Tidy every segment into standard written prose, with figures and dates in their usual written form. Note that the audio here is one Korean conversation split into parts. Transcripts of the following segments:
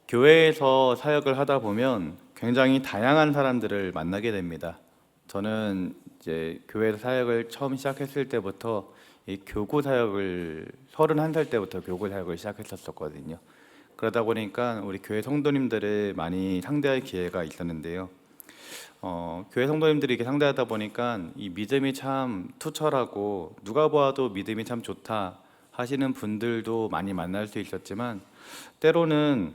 교회에서 사역을 하다 보면 굉장히 다양한 사람들을 만나게 됩니다. 저는 이제 교회에서 사역을 처음 시작했을 때부터 이 교구 사역을 31살 때부터 교구 사역을 시작했었거든요. 그러다 보니까 우리 교회 성도님들을 많이 상대할 기회가 있었는데요. 교회 성도님들이 이렇게 상대하다 보니까 이 믿음이 참 투철하고 누가 보아도 믿음이 참 좋다 하시는 분들도 많이 만날 수 있었지만, 때로는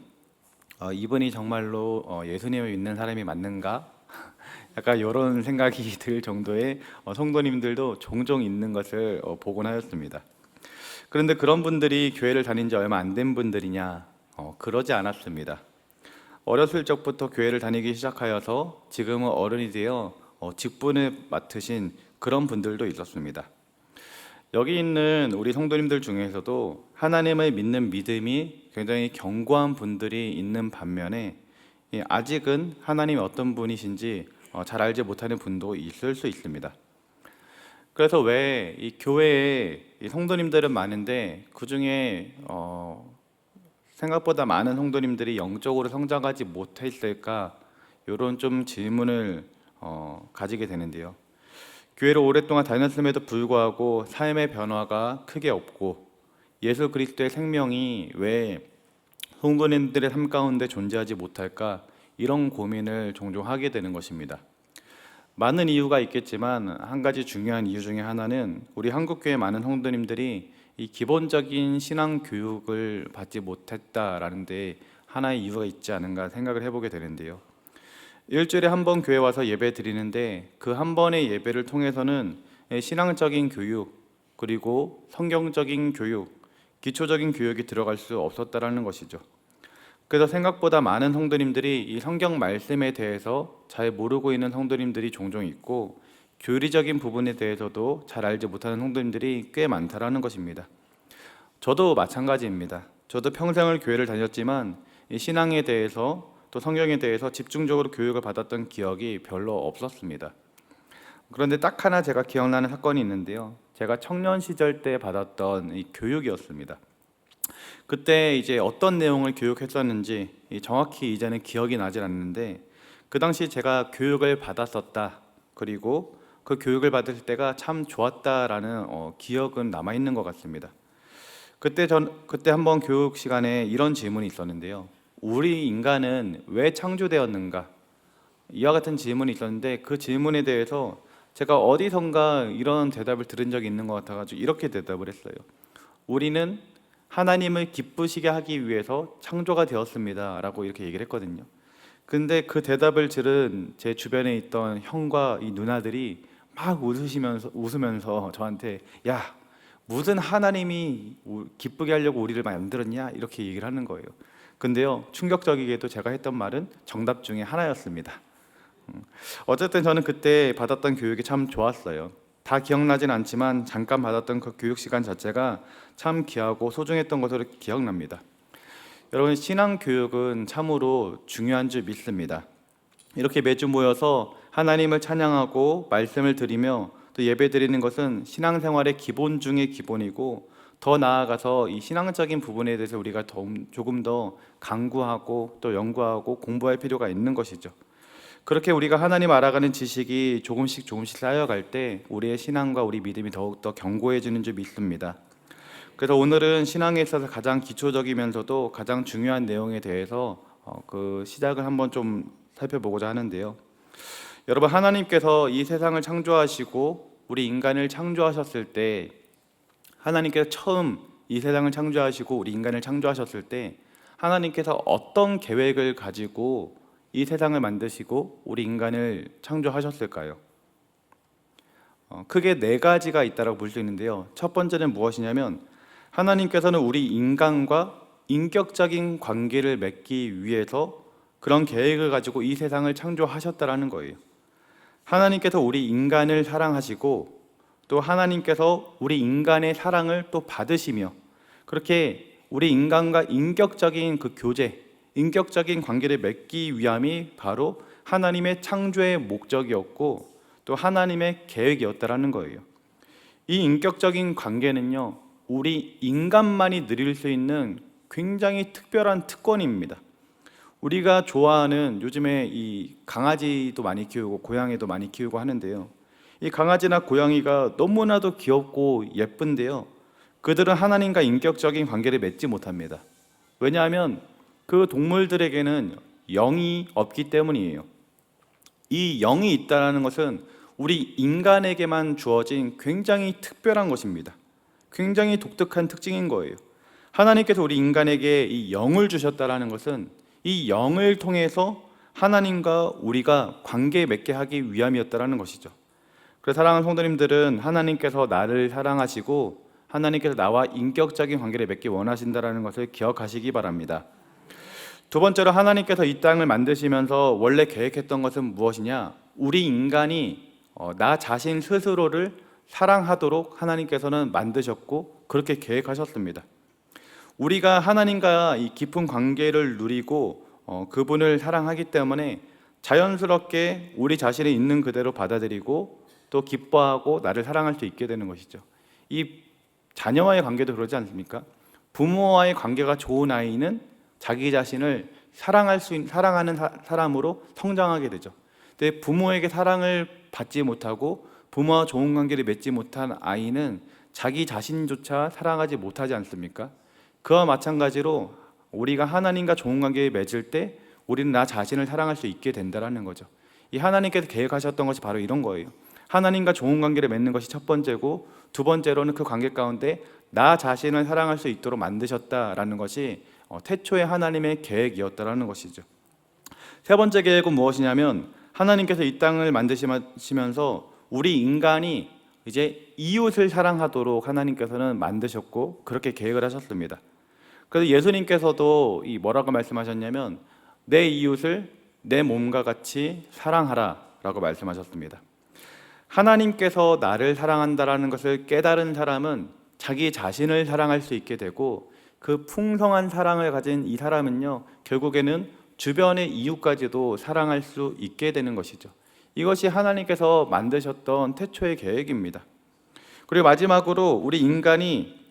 이분이 정말로 예수님을 믿는 사람이 맞는가? 약간 이런 생각이 들 정도의 성도님들도 종종 있는 것을 보곤 하였습니다. 그런데 그런 분들이 교회를 다닌 지 얼마 안 된 분들이냐? 그러지 않았습니다. 어렸을 적부터 교회를 다니기 시작하여서 지금은 어른이 되어 직분을 맡으신 그런 분들도 있었습니다. 여기 있는 우리 성도님들 중에서도 하나님을 믿는 믿음이 굉장히 견고한 분들이 있는 반면에, 아직은 하나님이 어떤 분이신지 잘 알지 못하는 분도 있을 수 있습니다. 그래서 왜 이 교회에 이 성도님들은 많은데 그 중에 생각보다 많은 성도님들이 영적으로 성장하지 못했을까, 이런 좀 질문을 가지게 되는데요. 교회를 오랫동안 다녔음에도 불구하고 삶의 변화가 크게 없고 예수 그리스도의 생명이 왜 성도님들의 삶 가운데 존재하지 못할까, 이런 고민을 종종 하게 되는 것입니다. 많은 이유가 있겠지만 한 가지 중요한 이유 중에 하나는 우리 한국교회 많은 성도님들이 이 기본적인 신앙 교육을 받지 못했다라는 데 하나의 이유가 있지 않은가 생각을 해보게 되는데요. 일주일에 한 번 교회 와서 예배 드리는데 그 한 번의 예배를 통해서는 신앙적인 교육, 그리고 성경적인 교육, 기초적인 교육이 들어갈 수 없었다라는 것이죠. 그래서 생각보다 많은 성도님들이 이 성경 말씀에 대해서 잘 모르고 있는 성도님들이 종종 있고, 교리적인 부분에 대해서도 잘 알지 못하는 성도님들이 꽤 많다라는 것입니다. 저도 마찬가지입니다. 저도 평생을 교회를 다녔지만 이 신앙에 대해서 또 성경에 대해서 집중적으로 교육을 받았던 기억이 별로 없었습니다. 그런데 딱 하나 제가 기억나는 사건이 있는데요. 제가 청년 시절 때 받았던 이 교육이었습니다. 그때 이제 어떤 내용을 교육했었는지 정확히 이제는 기억이 나질 않는데, 그 당시 제가 교육을 받았었다, 그리고 그 교육을 받을 때가 참 좋았다라는 기억은 남아 있는 것 같습니다. 그때 한번 교육 시간에 이런 질문이 있었는데요. 우리 인간은 왜 창조되었는가? 이와 같은 질문이 있었는데, 그 질문에 대해서 제가 어디선가 이런 대답을 들은 적이 있는 것 같아가지고 이렇게 대답을 했어요. 우리는 하나님을 기쁘시게 하기 위해서 창조가 되었습니다 라고 이렇게 얘기를 했거든요. 근데 그 대답을 들은 제 주변에 있던 형과 이 누나들이 막 웃으면서 저한테, 야, 무슨 하나님이 기쁘게 하려고 우리를 만들었냐, 이렇게 얘기를 하는 거예요. 근데요, 충격적이게도 제가 했던 말은 정답 중에 하나였습니다. 어쨌든 저는 그때 받았던 교육이 참 좋았어요. 다 기억나진 않지만 잠깐 받았던 그 교육 시간 자체가 참 귀하고 소중했던 것으로 기억납니다. 여러분, 신앙 교육은 참으로 중요한 줄 믿습니다. 이렇게 매주 모여서 하나님을 찬양하고 말씀을 드리며 또 예배 드리는 것은 신앙생활의 기본 중의 기본이고, 더 나아가서 이 신앙적인 부분에 대해서 우리가 조금 더 강구하고 또 연구하고 공부할 필요가 있는 것이죠. 그렇게 우리가 하나님 알아가는 지식이 조금씩 쌓여갈 때 우리의 신앙과 우리 믿음이 더욱더 견고해지는 줄 믿습니다. 그래서 오늘은 신앙에 있어서 가장 기초적이면서도 가장 중요한 내용에 대해서 그 시작을 한번 좀 살펴보고자 하는데요. 여러분, 하나님께서 이 세상을 창조하시고 우리 인간을 창조하셨을 때, 하나님께서 처음 이 세상을 창조하시고 우리 인간을 창조하셨을 때 하나님께서 어떤 계획을 가지고 이 세상을 만드시고 우리 인간을 창조하셨을까요? 크게 네 가지가 있다고 볼 수 있는데요. 첫 번째는 무엇이냐면, 하나님께서는 우리 인간과 인격적인 관계를 맺기 위해서 그런 계획을 가지고 이 세상을 창조하셨다라는 거예요. 하나님께서 우리 인간을 사랑하시고 또 하나님께서 우리 인간의 사랑을 또 받으시며, 그렇게 우리 인간과 인격적인 그 교제, 인격적인 관계를 맺기 위함이 바로 하나님의 창조의 목적이었고 또 하나님의 계획이었다라는 거예요. 이 인격적인 관계는요, 우리 인간만이 누릴 수 있는 굉장히 특별한 특권입니다. 우리가 좋아하는 요즘에 이 강아지도 많이 키우고 고양이도 많이 키우고 하는데요. 이 강아지나 고양이가 너무나도 귀엽고 예쁜데요. 그들은 하나님과 인격적인 관계를 맺지 못합니다. 왜냐하면 그 동물들에게는 영이 없기 때문이에요. 이 영이 있다는 것은 우리 인간에게만 주어진 굉장히 특별한 것입니다. 굉장히 독특한 특징인 거예요. 하나님께서 우리 인간에게 이 영을 주셨다는 것은 이 영을 통해서 하나님과 우리가 관계 맺게 하기 위함이었다는 것이죠. 그래서 사랑하는 성도님들은 하나님께서 나를 사랑하시고 하나님께서 나와 인격적인 관계를 맺기 원하신다는 것을 기억하시기 바랍니다. 두 번째로 하나님께서 이 땅을 만드시면서 원래 계획했던 것은 무엇이냐? 우리 인간이 나 자신 스스로를 사랑하도록 하나님께서는 만드셨고 그렇게 계획하셨습니다. 우리가 하나님과 이 깊은 관계를 누리고 그분을 사랑하기 때문에 자연스럽게 우리 자신이 있는 그대로 받아들이고 또 기뻐하고 나를 사랑할 수 있게 되는 것이죠. 이 자녀와의 관계도 그러지 않습니까? 부모와의 관계가 좋은 아이는 자기 자신을 사랑하는 사람으로 성장하게 되죠. 근데 부모에게 사랑을 받지 못하고 부모와 좋은 관계를 맺지 못한 아이는 자기 자신조차 사랑하지 못하지 않습니까? 그와 마찬가지로 우리가 하나님과 좋은 관계를 맺을 때 우리는 나 자신을 사랑할 수 있게 된다는 거죠. 이 하나님께서 계획하셨던 것이 바로 이런 거예요. 하나님과 좋은 관계를 맺는 것이 첫 번째고, 두 번째로는 그 관계 가운데 나 자신을 사랑할 수 있도록 만드셨다라는 것이 태초에 하나님의 계획이었다라는 것이죠. 세 번째 계획은 무엇이냐면 하나님께서 이 땅을 만드시면서 우리 인간이 이제 이웃을 사랑하도록 하나님께서는 만드셨고 그렇게 계획을 하셨습니다. 그래서 예수님께서도 뭐라고 말씀하셨냐면 내 이웃을 내 몸과 같이 사랑하라 라고 말씀하셨습니다. 하나님께서 나를 사랑한다라는 것을 깨달은 사람은 자기 자신을 사랑할 수 있게 되고, 그 풍성한 사랑을 가진 이 사람은요 결국에는 주변의 이웃까지도 사랑할 수 있게 되는 것이죠. 이것이 하나님께서 만드셨던 태초의 계획입니다. 그리고 마지막으로 우리 인간이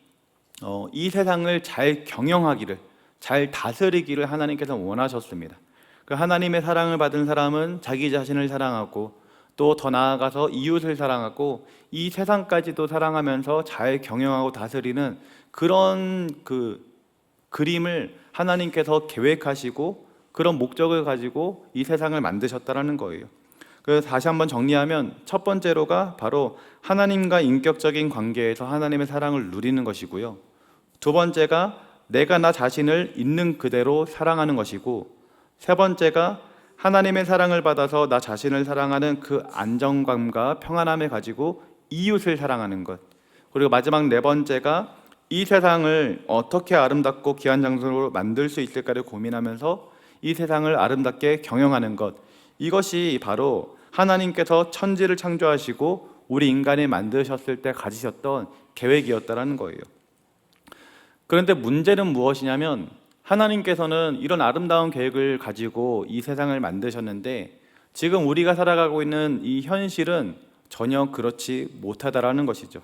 이 세상을 잘 경영하기를, 잘 다스리기를 하나님께서 원하셨습니다. 그 하나님의 사랑을 받은 사람은 자기 자신을 사랑하고 또 더 나아가서 이웃을 사랑하고 이 세상까지도 사랑하면서 잘 경영하고 다스리는 그런 그림을 하나님께서 계획하시고 그런 목적을 가지고 이 세상을 만드셨다라는 거예요. 그래서 다시 한번 정리하면 첫 번째로가 바로 하나님과 인격적인 관계에서 하나님의 사랑을 누리는 것이고요. 두 번째가 내가 나 자신을 있는 그대로 사랑하는 것이고, 세 번째가 하나님의 사랑을 받아서 나 자신을 사랑하는 그 안정감과 평안함을 가지고 이웃을 사랑하는 것, 그리고 마지막 네 번째가 이 세상을 어떻게 아름답고 귀한 장소로 만들 수 있을까를 고민하면서 이 세상을 아름답게 경영하는 것, 이것이 바로 하나님께서 천지를 창조하시고 우리 인간을 만드셨을 때 가지셨던 계획이었다는 거예요. 그런데 문제는 무엇이냐면 하나님께서는 이런 아름다운 계획을 가지고 이 세상을 만드셨는데 지금 우리가 살아가고 있는 이 현실은 전혀 그렇지 못하다라는 것이죠.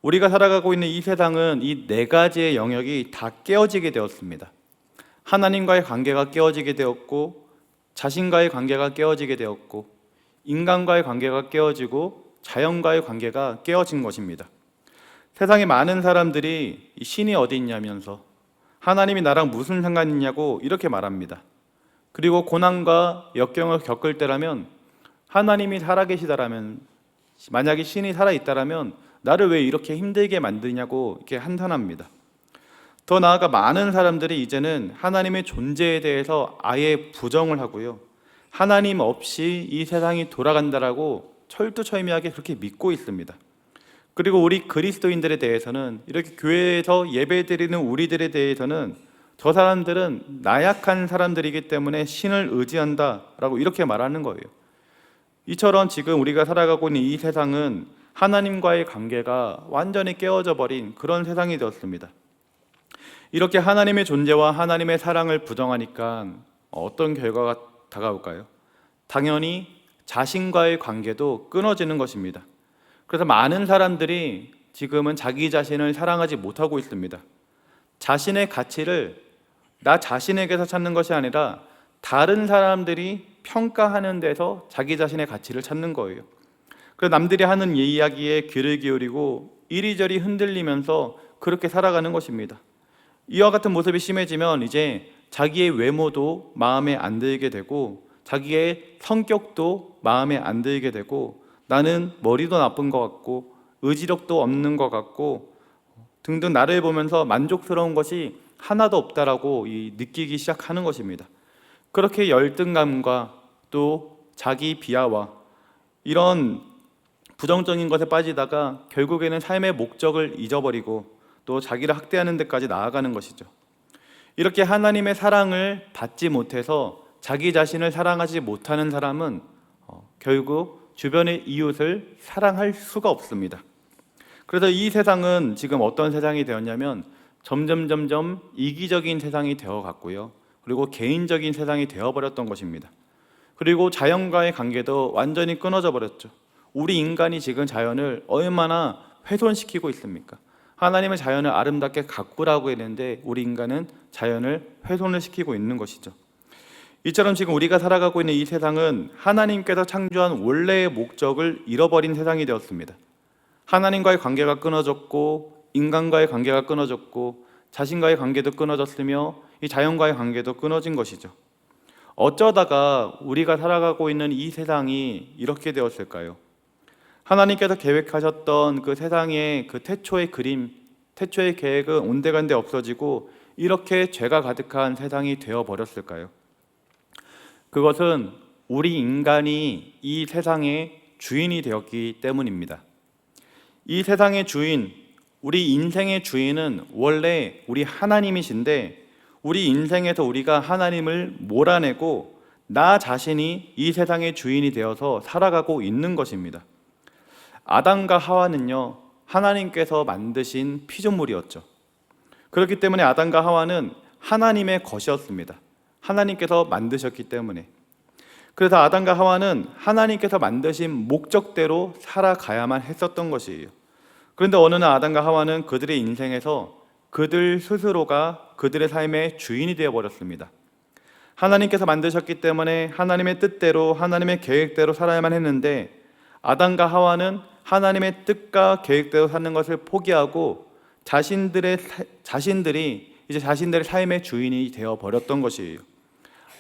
우리가 살아가고 있는 이 세상은 이 네 가지의 영역이 다 깨어지게 되었습니다. 하나님과의 관계가 깨어지게 되었고, 자신과의 관계가 깨어지게 되었고, 인간과의 관계가 깨어지고, 자연과의 관계가 깨어진 것입니다. 세상에 많은 사람들이 신이 어디 있냐면서 하나님이 나랑 무슨 상관이 있냐고 이렇게 말합니다. 그리고 고난과 역경을 겪을 때라면 하나님이 살아계시다라면, 만약에 신이 살아있다라면 나를 왜 이렇게 힘들게 만드냐고 이렇게 한탄합니다. 더 나아가 많은 사람들이 이제는 하나님의 존재에 대해서 아예 부정을 하고요, 하나님 없이 이 세상이 돌아간다라고 철두철미하게 그렇게 믿고 있습니다. 그리고 우리 그리스도인들에 대해서는, 이렇게 교회에서 예배드리는 우리들에 대해서는 저 사람들은 나약한 사람들이기 때문에 신을 의지한다라고 이렇게 말하는 거예요. 이처럼 지금 우리가 살아가고 있는 이 세상은 하나님과의 관계가 완전히 깨어져 버린 그런 세상이 되었습니다. 이렇게 하나님의 존재와 하나님의 사랑을 부정하니까 어떤 결과가 다가올까요? 당연히 자신과의 관계도 끊어지는 것입니다. 그래서 많은 사람들이 지금은 자기 자신을 사랑하지 못하고 있습니다. 자신의 가치를 나 자신에게서 찾는 것이 아니라 다른 사람들이 평가하는 데서 자기 자신의 가치를 찾는 거예요. 그래서 남들이 하는 이야기에 귀를 기울이고 이리저리 흔들리면서 그렇게 살아가는 것입니다. 이와 같은 모습이 심해지면 이제 자기의 외모도 마음에 안 들게 되고 자기의 성격도 마음에 안 들게 되고 나는 머리도 나쁜 것 같고 의지력도 없는 것 같고 등등 나를 보면서 만족스러운 것이 하나도 없다라고 느끼기 시작하는 것입니다. 그렇게 열등감과 또 자기 비하와 이런 부정적인 것에 빠지다가 결국에는 삶의 목적을 잊어버리고 또 자기를 학대하는 데까지 나아가는 것이죠. 이렇게 하나님의 사랑을 받지 못해서 자기 자신을 사랑하지 못하는 사람은 결국 주변의 이웃을 사랑할 수가 없습니다. 그래서 이 세상은 지금 어떤 세상이 되었냐면 점점 이기적인 세상이 되어갔고요. 그리고 개인적인 세상이 되어버렸던 것입니다. 그리고 자연과의 관계도 완전히 끊어져 버렸죠. 우리 인간이 지금 자연을 얼마나 훼손시키고 있습니까? 하나님의 자연을 아름답게 가꾸라고 했는데 우리 인간은 자연을 훼손을 시키고 있는 것이죠. 이처럼 지금 우리가 살아가고 있는 이 세상은 하나님께서 창조한 원래의 목적을 잃어버린 세상이 되었습니다. 하나님과의 관계가 끊어졌고 인간과의 관계가 끊어졌고 자신과의 관계도 끊어졌으며 이 자연과의 관계도 끊어진 것이죠. 어쩌다가 우리가 살아가고 있는 이 세상이 이렇게 되었을까요? 하나님께서 계획하셨던 그 세상의 그 태초의 그림, 태초의 계획은 온데간데 없어지고 이렇게 죄가 가득한 세상이 되어버렸을까요? 그것은 우리 인간이 이 세상의 주인이 되었기 때문입니다. 이 세상의 주인, 우리 인생의 주인은 원래 우리 하나님이신데 우리 인생에서 우리가 하나님을 몰아내고 나 자신이 이 세상의 주인이 되어서 살아가고 있는 것입니다. 아담과 하와는요, 하나님께서 만드신 피조물이었죠. 그렇기 때문에 아담과 하와는 하나님의 것이었습니다. 하나님께서 만드셨기 때문에. 그래서 아담과 하와는 하나님께서 만드신 목적대로 살아가야만 했었던 것이에요. 그런데 어느 날 아담과 하와는 그들의 인생에서 그들 스스로가 그들의 삶의 주인이 되어버렸습니다. 하나님께서 만드셨기 때문에 하나님의 뜻대로 하나님의 계획대로 살아야만 했는데 아담과 하와는 하나님의 뜻과 계획대로 사는 것을 포기하고 자신들이 이제 자신들의 삶의 주인이 되어버렸던 것이에요.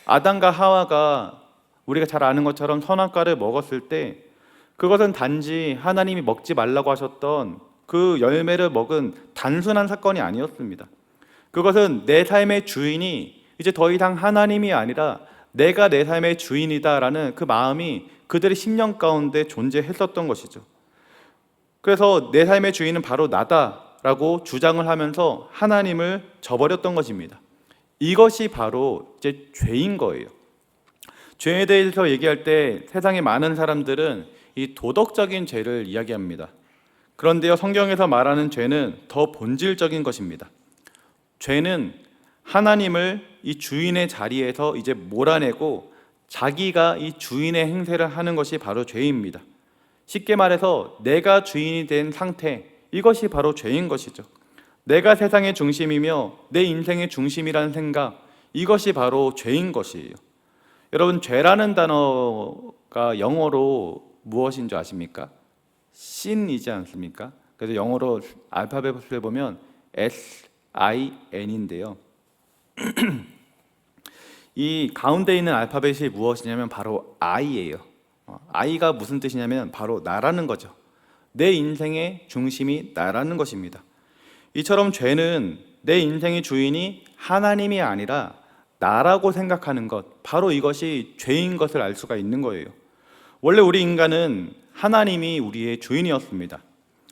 아담과 하와가 우리가 잘 아는 것처럼 선악과를 먹었을 때 그것은 단지 하나님이 먹지 말라고 하셨던 그 열매를 먹은 단순한 사건이 아니었습니다. 그것은 내 삶의 주인이 이제 더 이상 하나님이 아니라 내가 내 삶의 주인이다라는 그 마음이 그들의 심령 가운데 존재했었던 것이죠. 그래서 내 삶의 주인은 바로 나다라고 주장을 하면서 하나님을 저버렸던 것입니다. 이것이 바로 이제 죄인 거예요. 죄에 대해서 얘기할 때 세상의 많은 사람들은 이 도덕적인 죄를 이야기합니다. 그런데요, 성경에서 말하는 죄는 더 본질적인 것입니다. 죄는 하나님을 이 주인의 자리에서 이제 몰아내고 자기가 이 주인의 행세를 하는 것이 바로 죄입니다. 쉽게 말해서 내가 주인이 된 상태, 이것이 바로 죄인 것이죠. 내가 세상의 중심이며 내 인생의 중심이라는 생각, 이것이 바로 죄인 것이에요. 여러분, 죄라는 단어가 영어로 무엇인 줄 아십니까? sin이지 않습니까? 그래서 영어로 알파벳을 보면 SIN인데요. 이 가운데 있는 알파벳이 무엇이냐면 바로 I예요. I가 무슨 뜻이냐면 바로 나라는 거죠. 내 인생의 중심이 나라는 것입니다. 이처럼 죄는 내 인생의 주인이 하나님이 아니라 나라고 생각하는 것, 바로 이것이 죄인 것을 알 수가 있는 거예요. 원래 우리 인간은 하나님이 우리의 주인이었습니다.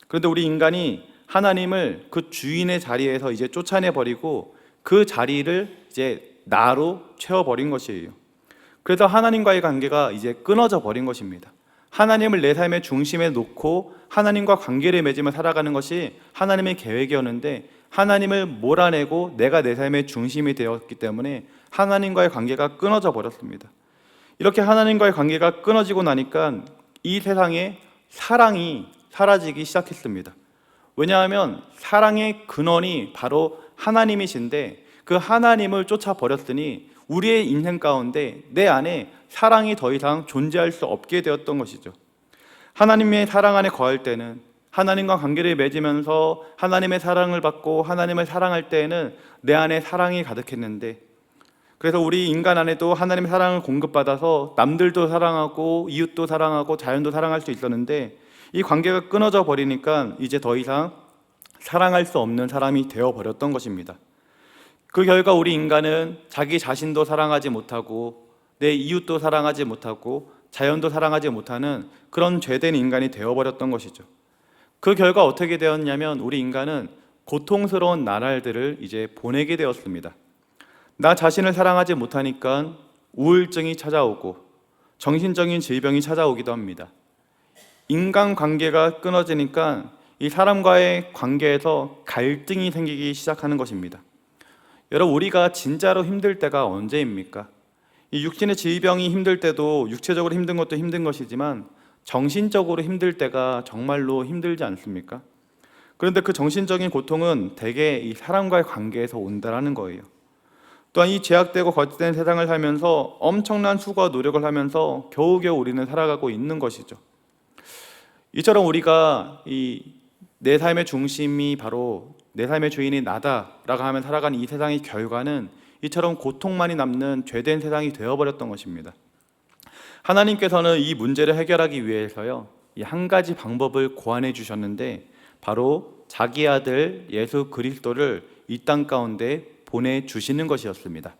그런데 우리 인간이 하나님을 그 주인의 자리에서 이제 쫓아내버리고 그 자리를 이제 나로 채워버린 것이에요. 그래서 하나님과의 관계가 이제 끊어져 버린 것입니다. 하나님을 내 삶의 중심에 놓고 하나님과 관계를 맺으며 살아가는 것이 하나님의 계획이었는데 하나님을 몰아내고 내가 내 삶의 중심이 되었기 때문에 하나님과의 관계가 끊어져 버렸습니다. 이렇게 하나님과의 관계가 끊어지고 나니까 이 세상에 사랑이 사라지기 시작했습니다. 왜냐하면 사랑의 근원이 바로 하나님이신데 그 하나님을 쫓아버렸으니 우리의 인생 가운데 내 안에 사랑이 더 이상 존재할 수 없게 되었던 것이죠. 하나님의 사랑 안에 거할 때는, 하나님과 관계를 맺으면서 하나님의 사랑을 받고 하나님을 사랑할 때에는 내 안에 사랑이 가득했는데, 그래서 우리 인간 안에도 하나님의 사랑을 공급받아서 남들도 사랑하고 이웃도 사랑하고 자연도 사랑할 수 있었는데, 이 관계가 끊어져 버리니까 이제 더 이상 사랑할 수 없는 사람이 되어버렸던 것입니다. 그 결과 우리 인간은 자기 자신도 사랑하지 못하고 내 이웃도 사랑하지 못하고 자연도 사랑하지 못하는 그런 죄된 인간이 되어버렸던 것이죠. 그 결과 어떻게 되었냐면 우리 인간은 고통스러운 나날들을 이제 보내게 되었습니다. 나 자신을 사랑하지 못하니까 우울증이 찾아오고 정신적인 질병이 찾아오기도 합니다. 인간관계가 끊어지니까 이 사람과의 관계에서 갈등이 생기기 시작하는 것입니다. 여러분, 우리가 진짜로 힘들 때가 언제입니까? 이 육신의 질병이 힘들 때도 육체적으로 힘든 것도 힘든 것이지만 정신적으로 힘들 때가 정말로 힘들지 않습니까? 그런데 그 정신적인 고통은 대개 이 사람과의 관계에서 온다라는 거예요. 또한 이 제약되고 거짓된 세상을 살면서 엄청난 수고와 노력을 하면서 겨우겨우 우리는 살아가고 있는 것이죠. 이처럼 우리가 내 삶의 중심이 바로 내 삶의 주인이 나다라고 하면 살아가는 이 세상의 결과는 이처럼 고통만이 남는 죄된 세상이 되어버렸던 것입니다. 하나님께서는 이 문제를 해결하기 위해서요, 이 한 가지 방법을 고안해 주셨는데 바로 자기 아들 예수 그리스도를 이 땅 가운데 보내주시는 것이었습니다.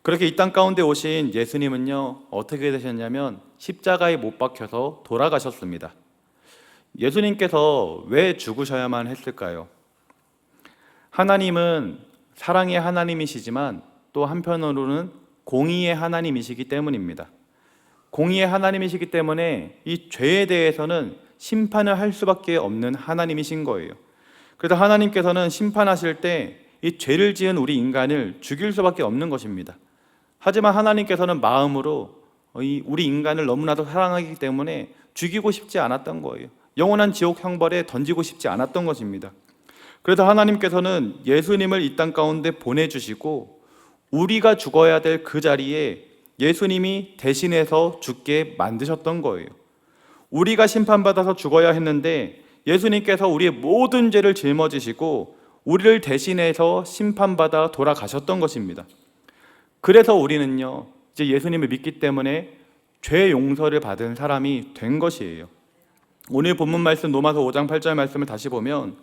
그렇게 이 땅 가운데 오신 예수님은요, 어떻게 되셨냐면 십자가에 못 박혀서 돌아가셨습니다. 예수님께서 왜 죽으셔야만 했을까요? 하나님은 사랑의 하나님이시지만 또 한편으로는 공의의 하나님이시기 때문입니다. 공의의 하나님이시기 때문에 이 죄에 대해서는 심판을 할 수밖에 없는 하나님이신 거예요. 그래서 하나님께서는 심판하실 때 이 죄를 지은 우리 인간을 죽일 수밖에 없는 것입니다. 하지만 하나님께서는 마음으로 우리 인간을 너무나도 사랑하기 때문에 죽이고 싶지 않았던 거예요. 영원한 지옥 형벌에 던지고 싶지 않았던 것입니다. 그래서 하나님께서는 예수님을 이 땅 가운데 보내주시고 우리가 죽어야 될 그 자리에 예수님이 대신해서 죽게 만드셨던 거예요. 우리가 심판받아서 죽어야 했는데 예수님께서 우리의 모든 죄를 짊어지시고 우리를 대신해서 심판받아 돌아가셨던 것입니다. 그래서 우리는요, 이제 예수님을 믿기 때문에 죄 용서를 받은 사람이 된 것이에요. 오늘 본문 말씀 로마서 5장 8절 말씀을 다시 보면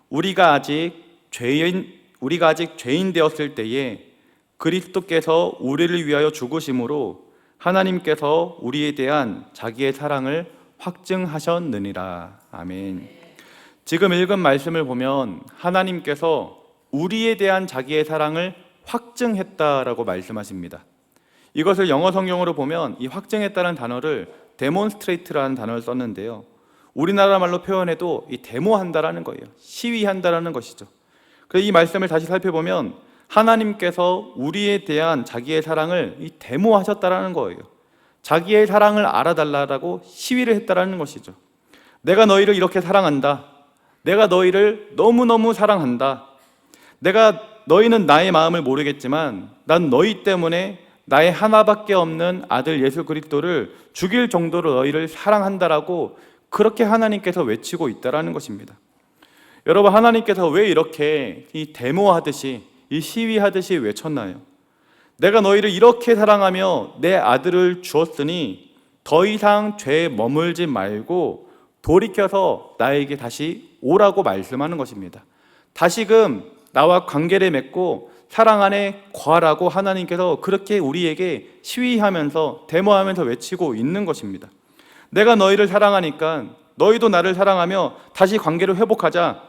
우리가 아직 죄인 되었을 때에 그리스도께서 우리를 위하여 죽으심으로 하나님께서 우리에 대한 자기의 사랑을 확증하셨느니라. 아멘. 지금 읽은 말씀을 보면 하나님께서 우리에 대한 자기의 사랑을 확증했다라고 말씀하십니다. 이것을 영어 성경으로 보면 이 확증했다는 단어를 demonstrate라는 단어를 썼는데요, 우리나라 말로 표현해도 이 데모한다라는 거예요. 시위한다라는 것이죠. 그래서 이 말씀을 다시 살펴보면 하나님께서 우리에 대한 자기의 사랑을 이 데모하셨다라는 거예요. 자기의 사랑을 알아달라고 시위를 했다라는 것이죠. 내가 너희를 이렇게 사랑한다. 내가 너희를 너무너무 사랑한다. 너희는 나의 마음을 모르겠지만 난 너희 때문에 나의 하나밖에 없는 아들 예수 그리스도를 죽일 정도로 너희를 사랑한다라고 그렇게 하나님께서 외치고 있다라는 것입니다. 여러분, 하나님께서 왜 이렇게 이 데모하듯이 이 시위하듯이 외쳤나요? 내가 너희를 이렇게 사랑하며 내 아들을 주었으니 더 이상 죄에 머물지 말고 돌이켜서 나에게 다시 오라고 말씀하는 것입니다. 다시금 나와 관계를 맺고 사랑 안에 거하라고 하나님께서 그렇게 우리에게 시위하면서 데모하면서 외치고 있는 것입니다. 내가 너희를 사랑하니까 너희도 나를 사랑하며 다시 관계를 회복하자.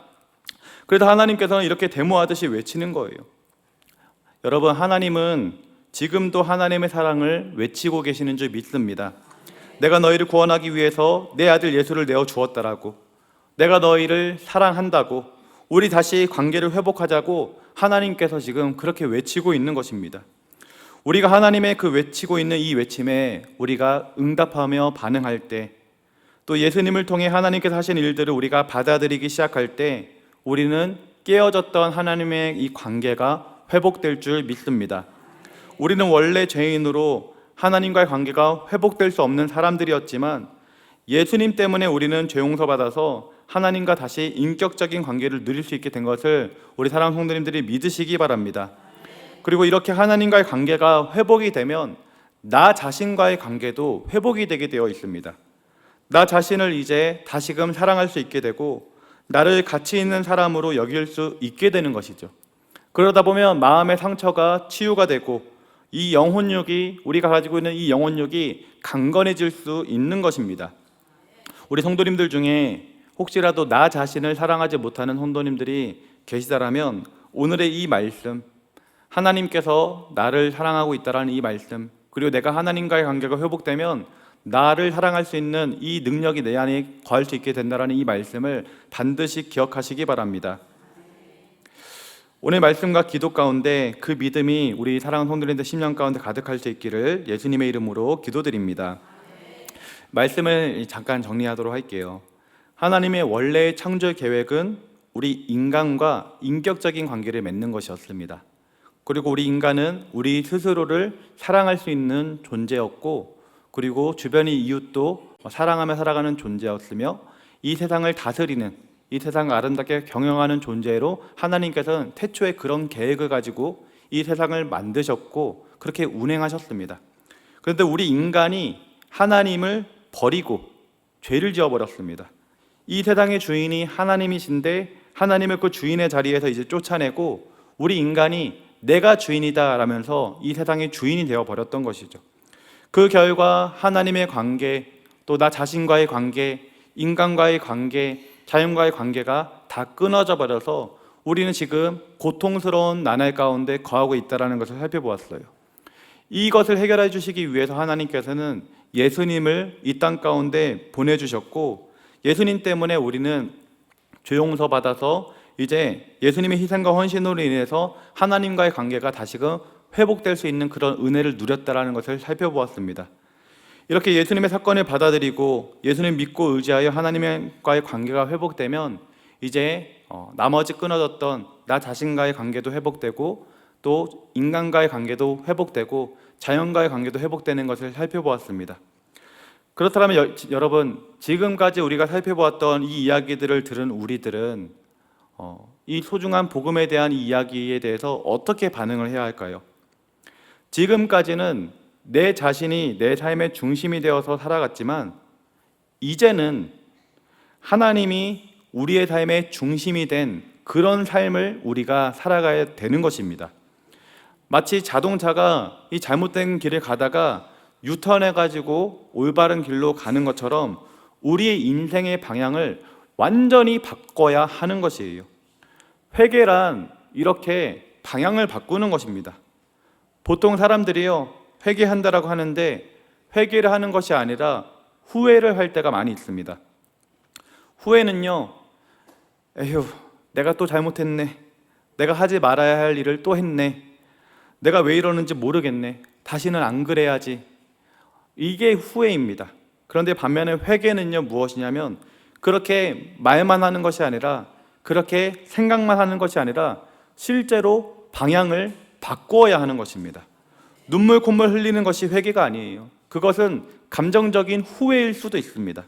그래서 하나님께서는 이렇게 데모하듯이 외치는 거예요. 여러분, 하나님은 지금도 하나님의 사랑을 외치고 계시는 줄 믿습니다. 내가 너희를 구원하기 위해서 내 아들 예수를 내어 주었다라고, 내가 너희를 사랑한다고, 우리 다시 관계를 회복하자고 하나님께서 지금 그렇게 외치고 있는 것입니다. 우리가 하나님의 그 외치고 있는 이 외침에 우리가 응답하며 반응할 때, 또 예수님을 통해 하나님께서 하신 일들을 우리가 받아들이기 시작할 때 우리는 깨어졌던 하나님의 이 관계가 회복될 줄 믿습니다. 우리는 원래 죄인으로 하나님과의 관계가 회복될 수 없는 사람들이었지만 예수님 때문에 우리는 죄 용서받아서 하나님과 다시 인격적인 관계를 누릴 수 있게 된 것을 우리 사랑하는 성도님들이 믿으시기 바랍니다. 그리고 이렇게 하나님과의 관계가 회복이 되면 나 자신과의 관계도 회복이 되게 되어 있습니다. 나 자신을 이제 다시금 사랑할 수 있게 되고 나를 가치 있는 사람으로 여길 수 있게 되는 것이죠. 그러다 보면 마음의 상처가 치유가 되고 이 영혼육이, 우리가 가지고 있는 이 영혼육이 강건해질 수 있는 것입니다. 우리 성도님들 중에 혹시라도 나 자신을 사랑하지 못하는 성도님들이 계시다라면 오늘의 이 말씀, 하나님께서 나를 사랑하고 있다라는 이 말씀, 그리고 내가 하나님과의 관계가 회복되면 나를 사랑할 수 있는 이 능력이 내 안에 거할 수 있게 된다라는 이 말씀을 반드시 기억하시기 바랍니다. 오늘 말씀과 기도 가운데 그 믿음이 우리 사랑하는 성도님들 심령 가운데 가득할 수 있기를 예수님의 이름으로 기도드립니다. 말씀을 잠깐 정리하도록 할게요. 하나님의 원래의 창조 계획은 우리 인간과 인격적인 관계를 맺는 것이었습니다. 그리고 우리 인간은 우리 스스로를 사랑할 수 있는 존재였고, 그리고 주변의 이웃도 사랑하며 살아가는 존재였으며, 이 세상을 다스리는, 이 세상을 아름답게 경영하는 존재로 하나님께서는 태초에 그런 계획을 가지고 이 세상을 만드셨고 그렇게 운행하셨습니다. 그런데 우리 인간이 하나님을 버리고 죄를 지어버렸습니다. 이 세상의 주인이 하나님이신데 하나님을 그 주인의 자리에서 이제 쫓아내고 우리 인간이 내가 주인이다 라면서 이 세상의 주인이 되어버렸던 것이죠. 그 결과 하나님의 관계, 또 나 자신과의 관계, 인간과의 관계, 자연과의 관계가 다 끊어져 버려서 우리는 지금 고통스러운 나날 가운데 거하고 있다는 것을 살펴보았어요. 이것을 해결해 주시기 위해서 하나님께서는 예수님을 이 땅 가운데 보내주셨고, 예수님 때문에 우리는 죄 용서 받아서 이제 예수님의 희생과 헌신으로 인해서 하나님과의 관계가 다시금 회복될 수 있는 그런 은혜를 누렸다는 것을 살펴보았습니다. 이렇게 예수님의 사건을 받아들이고 예수님 믿고 의지하여 하나님과의 관계가 회복되면 이제 나머지 끊어졌던 나 자신과의 관계도 회복되고 또 인간과의 관계도 회복되고 자연과의 관계도 회복되는 것을 살펴보았습니다. 그렇다면 여러분, 지금까지 우리가 살펴보았던 이 이야기들을 들은 우리들은 이 소중한 복음에 대한 이 이야기에 대해서 어떻게 반응을 해야 할까요? 지금까지는 내 자신이 내 삶의 중심이 되어서 살아갔지만 이제는 하나님이 우리의 삶의 중심이 된 그런 삶을 우리가 살아가야 되는 것입니다. 마치 자동차가 이 잘못된 길을 가다가 유턴해가지고 올바른 길로 가는 것처럼 우리의 인생의 방향을 완전히 바꿔야 하는 것이에요. 회개란 이렇게 방향을 바꾸는 것입니다. 보통 사람들이요, 회개한다라고 하는데 회개를 하는 것이 아니라 후회를 할 때가 많이 있습니다. 후회는요, 에휴, 내가 또 잘못했네, 내가 하지 말아야 할 일을 또 했네, 내가 왜 이러는지 모르겠네, 다시는 안 그래야지, 이게 후회입니다. 그런데 반면에 회개는요, 무엇이냐면 그렇게 말만 하는 것이 아니라, 그렇게 생각만 하는 것이 아니라 실제로 방향을 바꾸어야 하는 것입니다. 눈물 콧물 흘리는 것이 회개가 아니에요. 그것은 감정적인 후회일 수도 있습니다.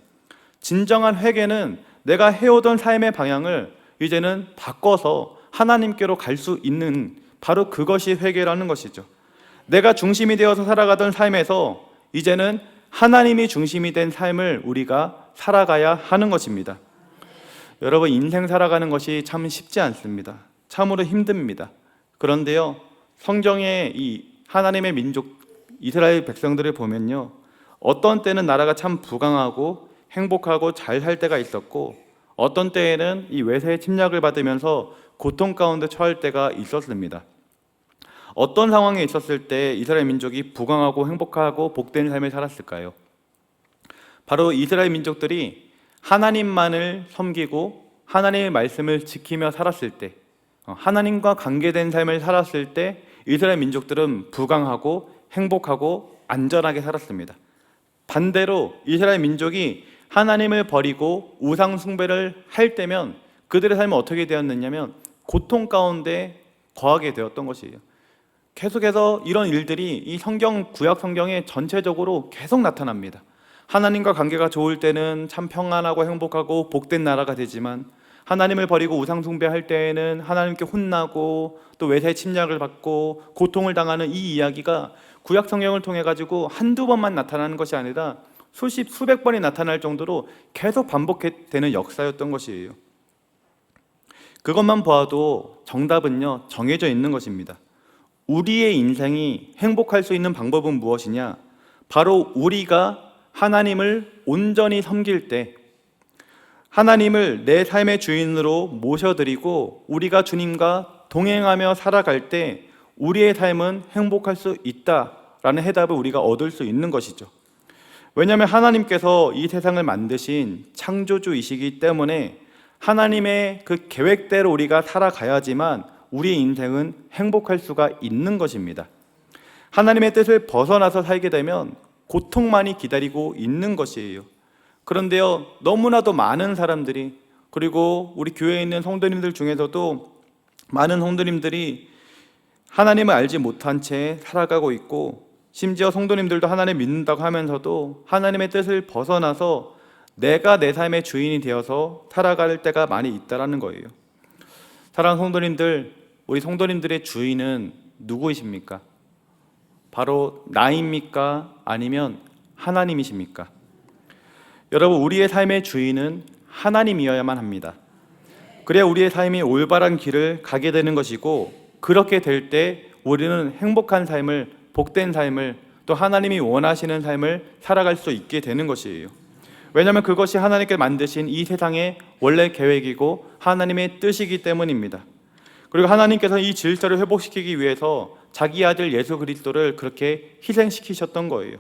진정한 회개는 내가 해오던 삶의 방향을 이제는 바꿔서 하나님께로 갈 수 있는, 바로 그것이 회개라는 것이죠. 내가 중심이 되어서 살아가던 삶에서 이제는 하나님이 중심이 된 삶을 우리가 살아가야 하는 것입니다. 여러분, 인생 살아가는 것이 참 쉽지 않습니다. 참으로 힘듭니다. 그런데요, 성경의 이 하나님의 민족 이스라엘 백성들을 보면요, 어떤 때는 나라가 참 부강하고 행복하고 잘 살 때가 있었고, 어떤 때에는 이 외세의 침략을 받으면서 고통 가운데 처할 때가 있었습니다. 어떤 상황에 있었을 때 이스라엘 민족이 부강하고 행복하고 복된 삶을 살았을까요? 바로 이스라엘 민족들이 하나님만을 섬기고 하나님의 말씀을 지키며 살았을 때, 하나님과 관계된 삶을 살았을 때 이스라엘 민족들은 부강하고 행복하고 안전하게 살았습니다. 반대로 이스라엘 민족이 하나님을 버리고 우상 숭배를 할 때면 그들의 삶은 어떻게 되었느냐면 고통 가운데 거하게 되었던 것이에요. 계속해서 이런 일들이 이 구약 성경에 전체적으로 계속 나타납니다. 하나님과 관계가 좋을 때는 참 평안하고 행복하고 복된 나라가 되지만, 하나님을 버리고 우상 숭배할 때에는 하나님께 혼나고 또 외세 침략을 받고 고통을 당하는 이 이야기가 구약 성경을 통해 가지고 한두 번만 나타나는 것이 아니라 수백 번이 나타날 정도로 계속 반복되는 역사였던 것이에요. 그것만 보아도 정답은요, 정해져 있는 것입니다. 우리의 인생이 행복할 수 있는 방법은 무엇이냐? 바로 우리가 하나님을 온전히 섬길 때, 하나님을 내 삶의 주인으로 모셔드리고 우리가 주님과 동행하며 살아갈 때 우리의 삶은 행복할 수 있다라는 해답을 우리가 얻을 수 있는 것이죠. 왜냐하면 하나님께서 이 세상을 만드신 창조주이시기 때문에 하나님의 그 계획대로 우리가 살아가야지만 우리의 인생은 행복할 수가 있는 것입니다. 하나님의 뜻을 벗어나서 살게 되면 고통만이 기다리고 있는 것이에요. 그런데요, 너무나도 많은 사람들이, 그리고 우리 교회에 있는 성도님들 중에서도 많은 성도님들이 하나님을 알지 못한 채 살아가고 있고, 심지어 성도님들도 하나님 믿는다고 하면서도 하나님의 뜻을 벗어나서 내가 내 삶의 주인이 되어서 살아갈 때가 많이 있다라는 거예요. 사랑하는 성도님들, 우리 성도님들의 주인은 누구이십니까? 바로 나입니까? 아니면 하나님이십니까? 여러분, 우리의 삶의 주인은 하나님이어야만 합니다. 그래야 우리의 삶이 올바른 길을 가게 되는 것이고, 그렇게 될 때 우리는 행복한 삶을, 복된 삶을, 또 하나님이 원하시는 삶을 살아갈 수 있게 되는 것이에요. 왜냐하면 그것이 하나님께 만드신 이 세상의 원래 계획이고 하나님의 뜻이기 때문입니다. 그리고 하나님께서 이 질서를 회복시키기 위해서 자기 아들 예수 그리스도를 그렇게 희생시키셨던 거예요.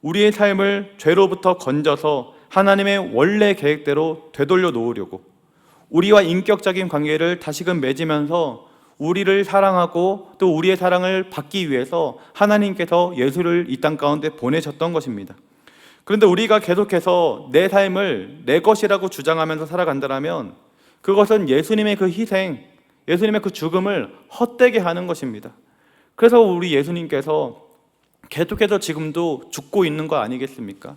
우리의 삶을 죄로부터 건져서 하나님의 원래 계획대로 되돌려 놓으려고, 우리와 인격적인 관계를 다시금 맺으면서 우리를 사랑하고 또 우리의 사랑을 받기 위해서 하나님께서 예수를 이 땅 가운데 보내셨던 것입니다. 그런데 우리가 계속해서 내 삶을 내 것이라고 주장하면서 살아간다면 그것은 예수님의 그 희생, 예수님의 그 죽음을 헛되게 하는 것입니다. 그래서 우리 예수님께서 계속해서 지금도 죽고 있는 거 아니겠습니까?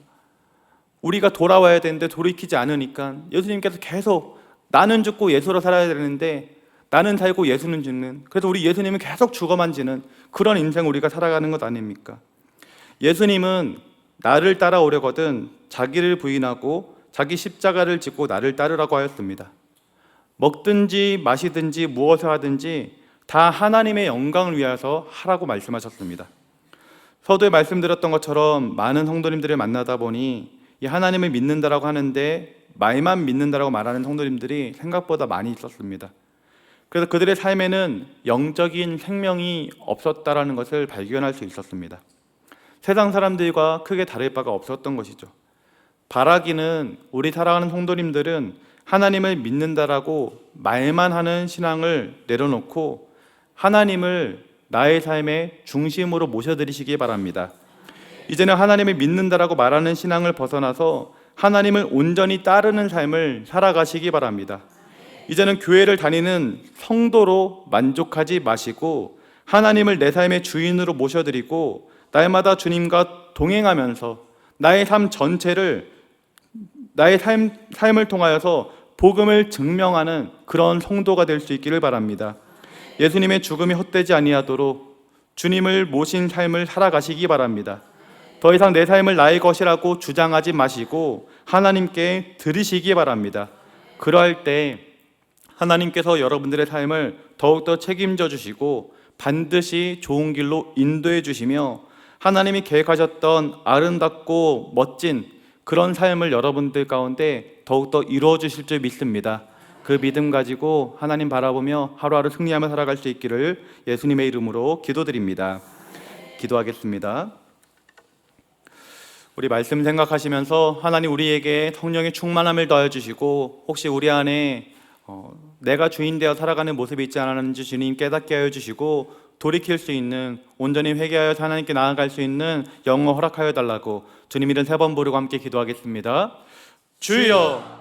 우리가 돌아와야 되는데 돌이키지 않으니까 예수님께서 계속 나는 죽고 예수로 살아야 되는데 나는 살고 예수는 죽는, 그래서 우리 예수님은 계속 죽어만 지는 그런 인생 우리가 살아가는 것 아닙니까? 예수님은 나를 따라오려거든 자기를 부인하고 자기 십자가를 짓고 나를 따르라고 하였습니다. 먹든지 마시든지 무엇을 하든지 다 하나님의 영광을 위해서 하라고 말씀하셨습니다. 서두에 말씀드렸던 것처럼 많은 성도님들을 만나다 보니 이 하나님을 믿는다라고 하는데 말만 믿는다라고 말하는 성도님들이 생각보다 많이 있었습니다. 그래서 그들의 삶에는 영적인 생명이 없었다라는 것을 발견할 수 있었습니다. 세상 사람들과 크게 다를 바가 없었던 것이죠. 바라기는, 우리 사랑하는 성도님들은 하나님을 믿는다라고 말만 하는 신앙을 내려놓고 하나님을 나의 삶의 중심으로 모셔드리시기 바랍니다. 이제는 하나님을 믿는다라고 말하는 신앙을 벗어나서 하나님을 온전히 따르는 삶을 살아가시기 바랍니다. 이제는 교회를 다니는 성도로 만족하지 마시고 하나님을 내 삶의 주인으로 모셔드리고 날마다 주님과 동행하면서 나의 삶 전체를, 나의 삶을 통하여서 복음을 증명하는 그런 성도가 될 수 있기를 바랍니다. 예수님의 죽음이 헛되지 아니하도록 주님을 모신 삶을 살아가시기 바랍니다. 더 이상 내 삶을 나의 것이라고 주장하지 마시고 하나님께 드리시기 바랍니다. 그럴 때 하나님께서 여러분들의 삶을 더욱더 책임져 주시고 반드시 좋은 길로 인도해 주시며 하나님이 계획하셨던 아름답고 멋진 그런 삶을 여러분들 가운데 더욱더 이루어 주실 줄 믿습니다. 그 믿음 가지고 하나님 바라보며 하루하루 승리하며 살아갈 수 있기를 예수님의 이름으로 기도드립니다. 기도하겠습니다. 우리 말씀 생각하시면서 하나님 우리에게 성령의 충만함을 더해 주시고 혹시 우리 안에 내가 주인 되어 살아가는 모습이 있지 않았는지 주님 깨닫게 하여 주시고 돌이킬 수 있는, 온전히 회개하여 하나님께 나아갈 수 있는 영어 허락하여 달라고 주님 이름 3번 부르고 함께 기도하겠습니다. 주여